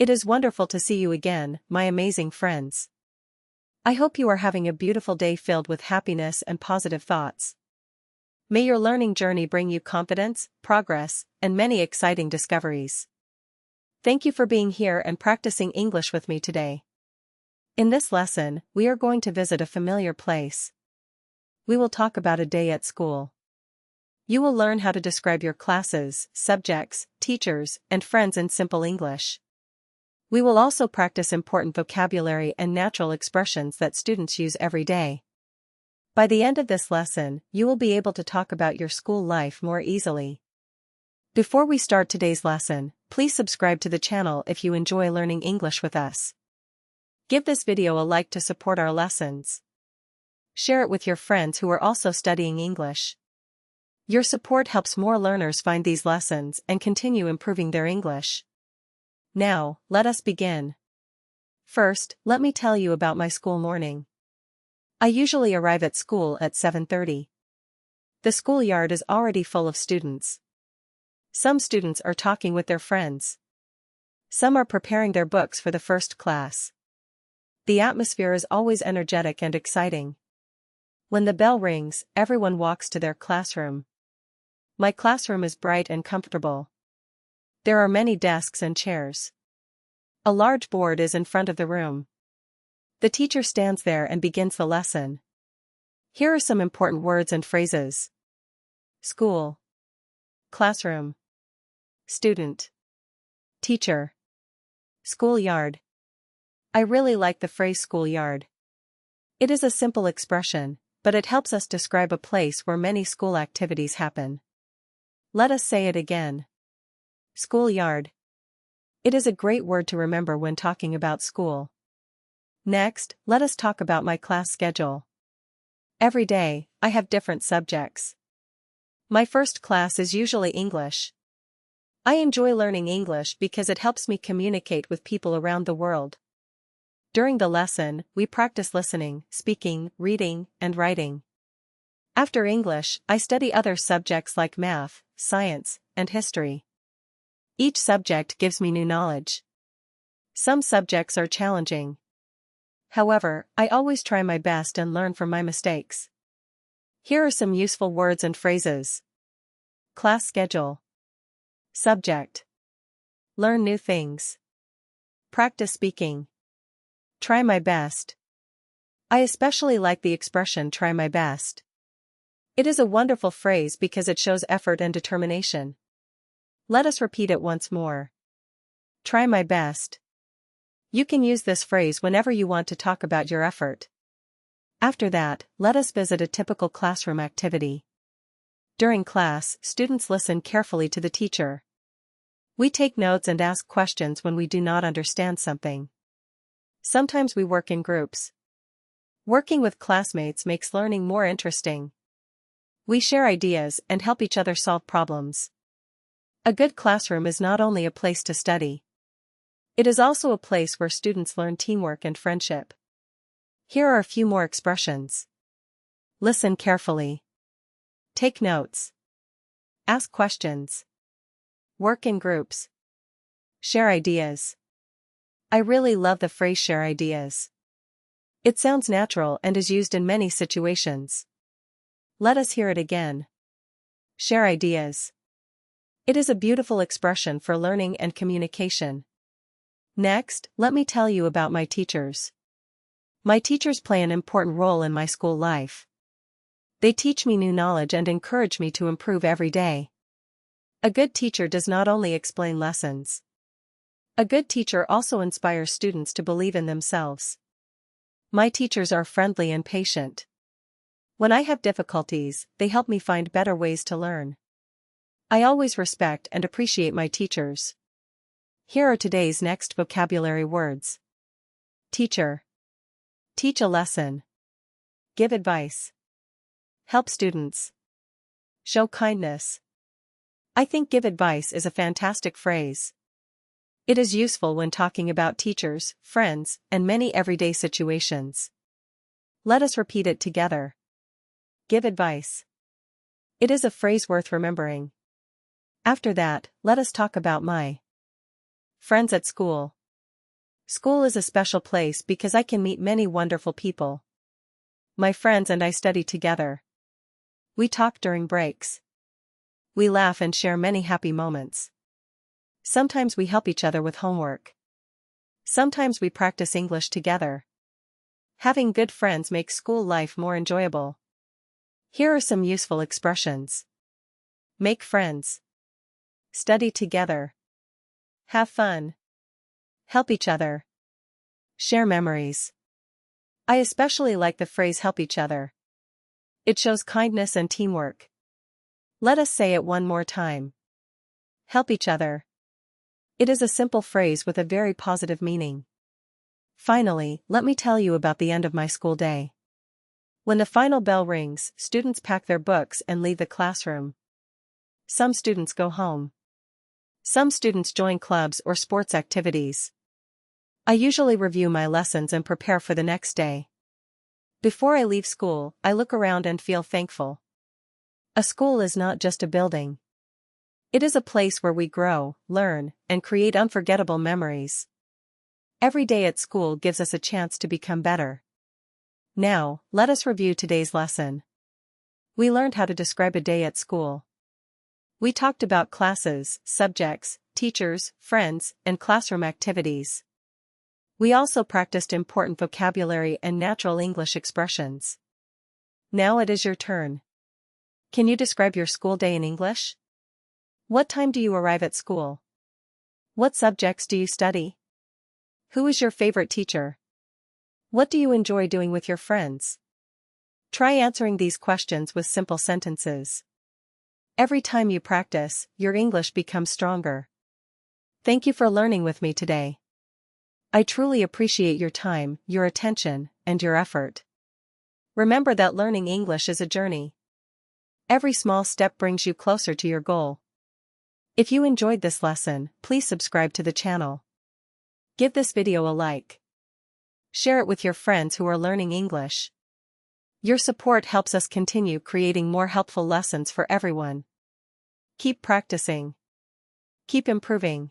It is wonderful to see you again, my amazing friends. I hope you are having a beautiful day filled with happiness and positive thoughts. May your learning journey bring you confidence, progress, and many exciting discoveries. Thank you for being here and practicing English with me today. In this lesson, we are going to visit a familiar place. We will talk about a day at school. You will learn how to describe your classes, subjects, teachers, and friends in simple English. We will also practice important vocabulary and natural expressions that students use every day. By the end of this lesson, you will be able to talk about your school life more easily. Before we start today's lesson, please subscribe to the channel if you enjoy learning English with us. Give this video a like to support our lessons. Share it with your friends who are also studying English. Your support helps more learners find these lessons and continue improving their English. Now, let us begin. First, let me tell you about my school morning. I usually arrive at school at 7:30. The schoolyard is already full of students. Some students are talking with their friends. Some are preparing their books for the first class. The atmosphere is always energetic and exciting. When the bell rings, everyone walks to their classroom. My classroom is bright and comfortable. There are many desks and chairs. A large board is in front of the room. The teacher stands there and begins the lesson. Here are some important words and phrases. School, classroom, student, teacher, schoolyard. I really like the phrase schoolyard. It is a simple expression, but it helps us describe a place where many school activities happen. Let us say it again. Schoolyard. It is a great word to remember when talking about school. Next, let us talk about my class schedule. Every day, I have different subjects. My first class is usually English. I enjoy learning English because it helps me communicate with people around the world. During the lesson, we practice listening, speaking, reading, and writing. After English, I study other subjects like math, science, and history. Each subject gives me new knowledge. Some subjects are challenging. However, I always try my best and learn from my mistakes. Here are some useful words and phrases. Class schedule. Subject. Learn new things. Practice speaking. Try my best. I especially like the expression try my best. It is a wonderful phrase because it shows effort and determination. Let us repeat it once more. Try my best. You can use this phrase whenever you want to talk about your effort. After that, let us visit a typical classroom activity. During class, students listen carefully to the teacher. We take notes and ask questions when we do not understand something. Sometimes we work in groups. Working with classmates makes learning more interesting. We share ideas and help each other solve problems. A good classroom is not only a place to study. It is also a place where students learn teamwork and friendship. Here are a few more expressions. Listen carefully. Take notes. Ask questions. Work in groups. Share ideas. I really love the phrase share ideas. It sounds natural and is used in many situations. Let us hear it again. Share ideas. It is a beautiful expression for learning and communication. Next, let me tell you about my teachers. My teachers play an important role in my school life. They teach me new knowledge and encourage me to improve every day. A good teacher does not only explain lessons. A good teacher also inspires students to believe in themselves. My teachers are friendly and patient. When I have difficulties, they help me find better ways to learn. I always respect and appreciate my teachers. Here are today's next vocabulary words. Teacher. Teach a lesson. Give advice. Help students. Show kindness. I think give advice is a fantastic phrase. It is useful when talking about teachers, friends, and many everyday situations. Let us repeat it together. Give advice. It is a phrase worth remembering. After that, let us talk about my friends at school. School is a special place because I can meet many wonderful people. My friends and I study together. We talk during breaks. We laugh and share many happy moments. Sometimes we help each other with homework. Sometimes we practice English together. Having good friends makes school life more enjoyable. Here are some useful expressions. Make friends. Study together. Have fun. Help each other. Share memories. I especially like the phrase help each other. It shows kindness and teamwork. Let us say it one more time. Help each other. It is a simple phrase with a very positive meaning. Finally, let me tell you about the end of my school day. When the final bell rings, students pack their books and leave the classroom. Some students go home. Some students join clubs or sports activities. I usually review my lessons and prepare for the next day. Before I leave school, I look around and feel thankful. A school is not just a building. It is a place where we grow, learn, and create unforgettable memories. Every day at school gives us a chance to become better. Now, let us review today's lesson. We learned how to describe a day at school. We talked about classes, subjects, teachers, friends, and classroom activities. We also practiced important vocabulary and natural English expressions. Now it is your turn. Can you describe your school day in English? What time do you arrive at school? What subjects do you study? Who is your favorite teacher? What do you enjoy doing with your friends? Try answering these questions with simple sentences. Every time you practice, your English becomes stronger. Thank you for learning with me today. I truly appreciate your time, your attention, and your effort. Remember that learning English is a journey. Every small step brings you closer to your goal. If you enjoyed this lesson, please subscribe to the channel. Give this video a like. Share it with your friends who are learning English. Your support helps us continue creating more helpful lessons for everyone. Keep practicing. Keep improving.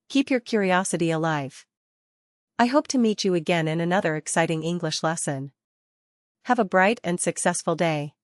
Keep your curiosity alive. I hope to meet you again in another exciting English lesson. Have a bright and successful day.